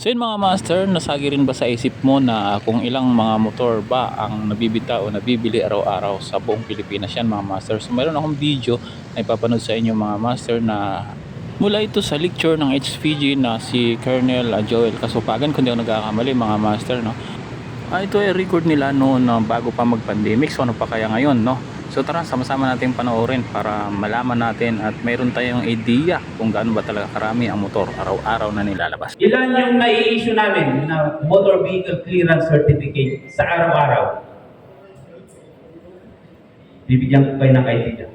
So yun mga master, nasagi rin ba sa isip mo na kung ilang mga motor ba ang nabibita o nabibili araw-araw sa buong Pilipinas yan mga master? So mayroon akong video na ipapanood sa inyo mga master na mula ito sa lecture ng HVG na si Colonel Joel Kasupagan kung di ako nagkakamali mga master, no? Ito ay record nila noon bago pa mag-pandemic, so ano pa kaya ngayon, no? So tara, sama-sama natin panoorin para malaman natin at mayroon tayong idea kung gaano ba talaga karami ang motor araw-araw na nilalabas. Ilan yung nai-issue namin na motor vehicle clearance certificate sa araw-araw? Bibigyan ko kayo ng idea.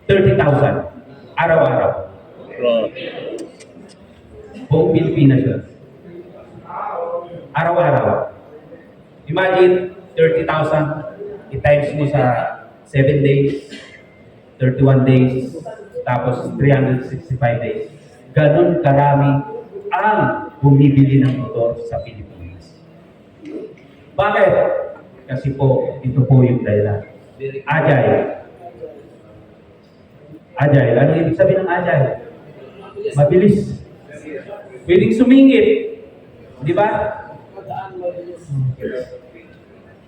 30,000 araw-araw. Buong Pilipinas yun. Araw-araw. Imagine 30,000 i-times mo sa 7 days, 31 days, tapos 365 days. Ganun karami ang bumibili ng motor sa Pilipinas. Bakit? Kasi po, ito po yung dahilan. Agile. Agile. Ano ibig sabihin ng agile? Mabilis. Pwedeng sumingit. Di ba?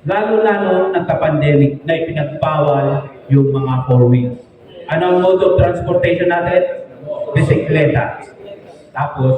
Lalo-lalo nagka-pandemic na ipinagbawal yung mga four wheels. Ano ang mode of transportation natin? Bisikleta. Tapos,